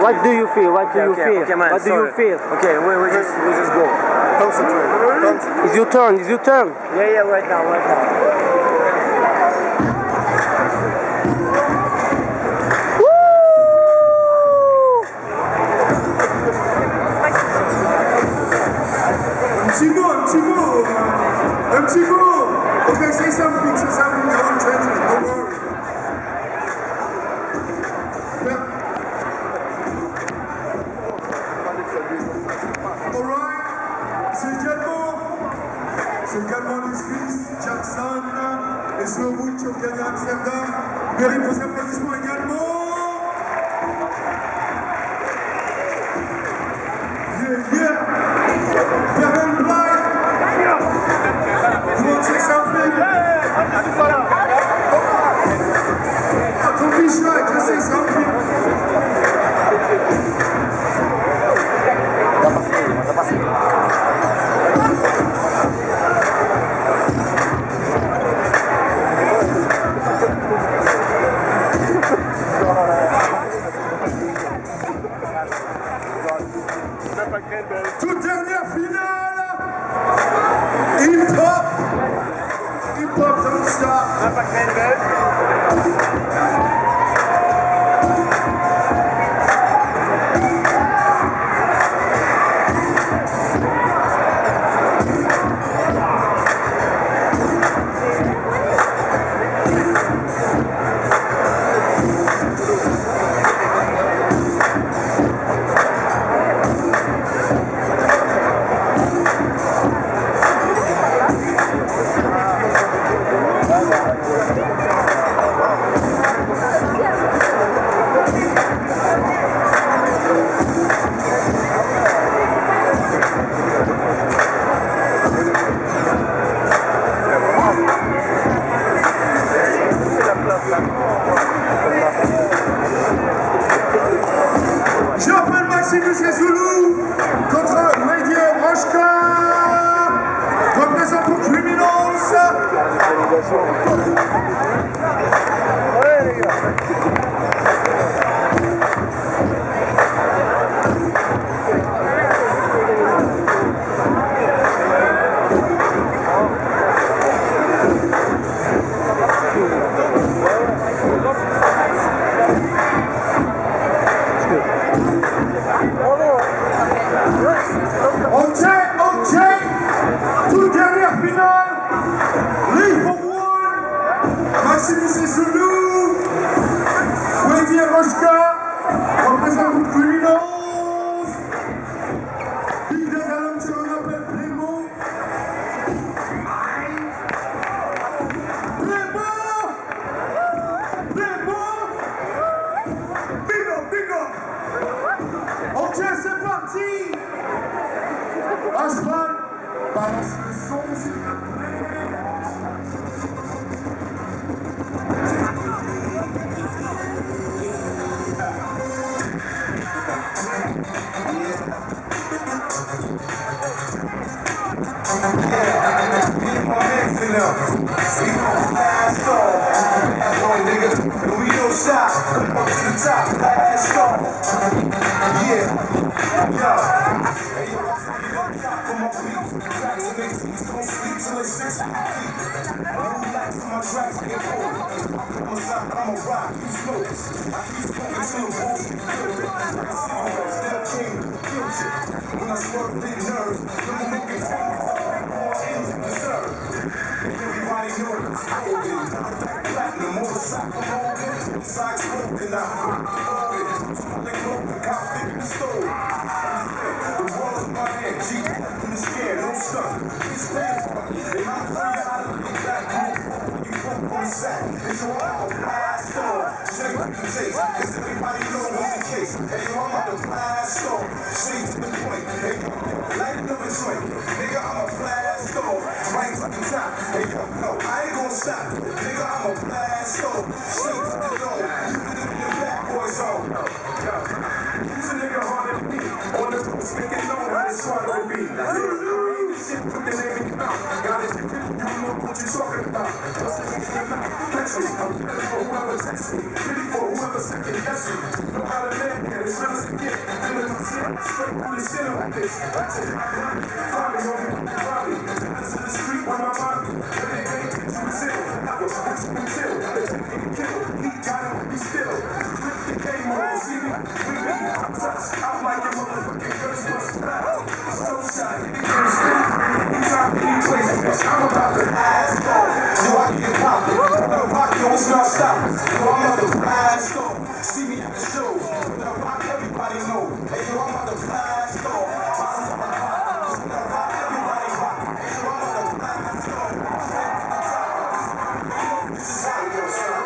What do you feel? What do you feel? Okay, man, What do you feel? Okay, we just go. Concentrate. It's your turn. It's your turn. Yeah, right now. Un petit mot. Okay, say something in your own translate. Don't worry. Alright. C'est également les Suisses, Jackson et Slowood qui ont gagné à Amsterdam. Mérite vos applaudissements également. Yeah. Kevin Blight. You want to say something? Oh, don't be shy, just say something. Toute dernière finale. Hip-hop, don't stop. J'appelle Maximus Zulu contre Wadier Rochka, représentant Criminals. Ok, toute dernière finale, League for One, Maximus Zulu, Wadier Rochka, représentant Criminals, Big Dad Allen sur un appel Plémo. Ok, c'est parti. Asphalt, balance le son s'il te plaît. Whoever second guessing, know how to land, it's realistic. Straight from the center of this. Follow me, follow me. To the street with my mommy. But they ain't to conceal. I was until. He got it, we still. Flip the game on, see me. We be touch. I'm like a motherfucking curse was flat. So shy, he can't sleep. He trying to be crazy, bitch. I'm about to ass off. So I can get poppin'. The rock don't stop stopping. So I'm about to blast off. See me at the show. The rock everybody know. Hey, yo, I'm about to blast off. The rock everybody rock. Hey, yo, I'm about to blast off. This is how it goes, son.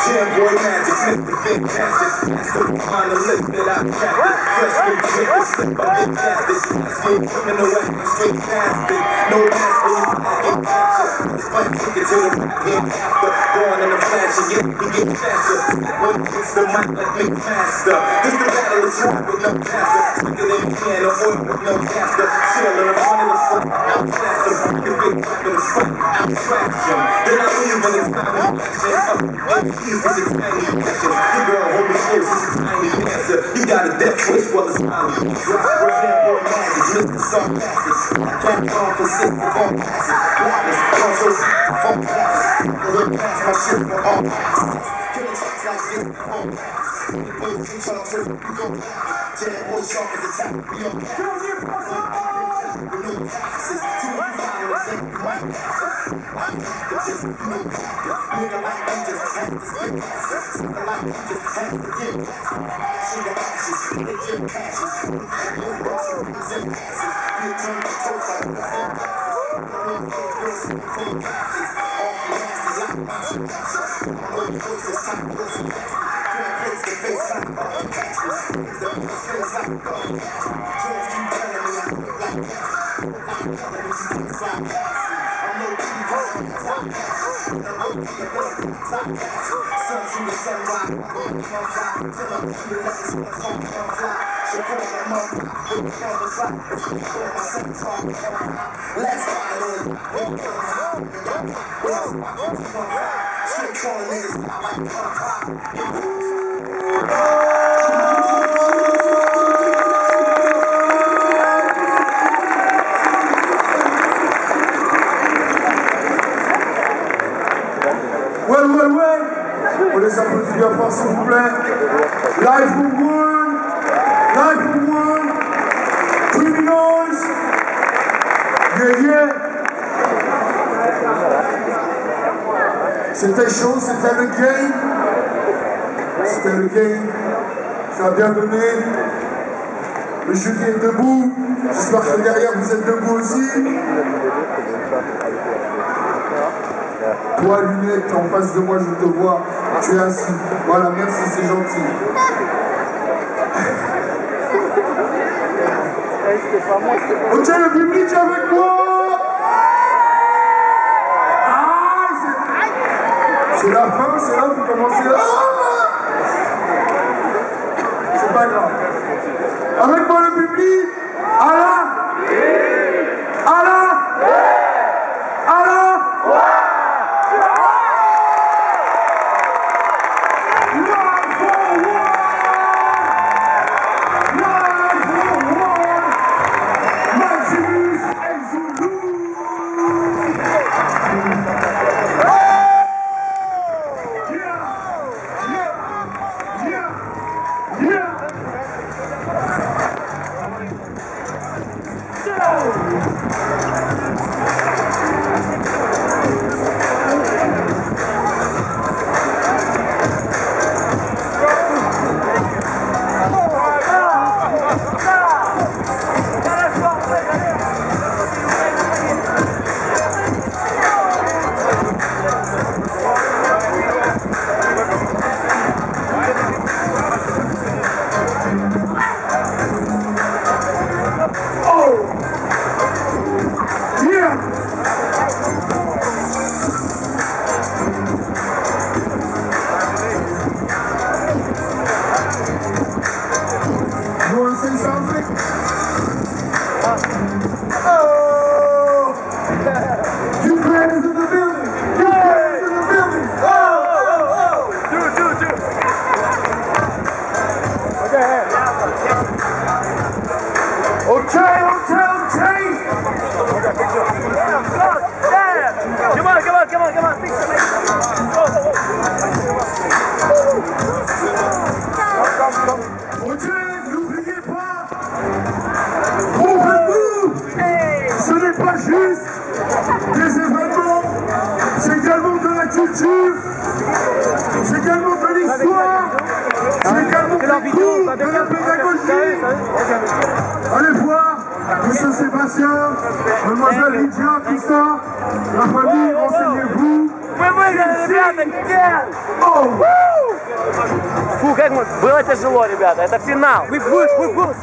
Jam boy magic, Mr. Fantastic. So behind the list that I crafted. Fresh new drink, the slip of the justice. Straight criminal acting, straight past it. No master, you can't capture. Despite ticket to the right hand after. Born in a flash and yet he get faster. When he hits the mic like Mix Master. This the battle of Trump with no passer. Quicker than piano oil with no caster. Chill in the front of the front, outclass him. The big crack in the front, outtrack him. Then I leave when it's time to action. MCs with the tiny passion. Your girl hold me close, this is tiny dancer. You got a death wish while it's smiling. Drop for example, magic, Mr. Sarcastic. Can't call consistent, phone passes. Flawless, also phone passes. Look past my shit for all passes. Killing shots like this, phone passes. The boys in charge of you go back. Jam boy sharp as a tap, we on with no passes. Two followers and you might pass. I'm not the just no passes. Nigga like me just had to spit passes. Nigga like me just had to get passes. Sugar ashes, they get passes. No bustle, it's in passes. You turn the toes like the phone passes. No girls in the phone passes. All the nasty like my passes. No voices, time to listen passes. Face to face like all passes. The face like all passes. Trust you telling me I look like passes. I'm telling me you can fly passes. I'm no people, top passes. I'm no people, top passes. Sun to the sunrise, I'm going to come fly. Till I'm to the next one, come fly. So call them up, with the cover fly. Call my son, talk, last night on the straight calling niggas, I like pop. Ouais. On laisse applaudir fort s'il vous plaît. Live for one. Criminals. Yeah. C'était chaud, c'était le game. Tu as bien donné. Le jury est debout. J'espère que derrière vous êtes debout aussi. Toi, lunette, en face de moi, je te vois. Tu es assis. Voilà, merci, c'est gentil. Ok, le public avec moi. C'est la fin, c'est là, vous commencez là. C'est pas grave. Avec moi, le public. Alain. N'oubliez pas culture, c'est qu'elle montre l'histoire, c'est qu'elle montre les cours de la pédagogie. Allez voir, monsieur Sébastien, mademoiselle Lydia, tout ça, la famille, renseignez-vous. Мы выиграли, ребята, нет! Oh. Фу, как мы... Было тяжело, ребята, это финал. We push, we push.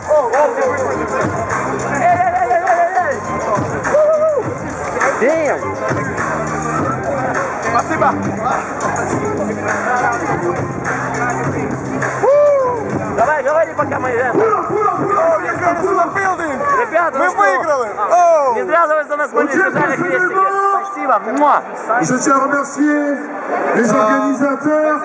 Damn. Спасибо. Давай, говори, пока мы... Ребята, Мы ну что? выиграли. Не зря вы за нас молились, держали крестики. Спасибо. Муа. Je tiens à remercier les organisateurs.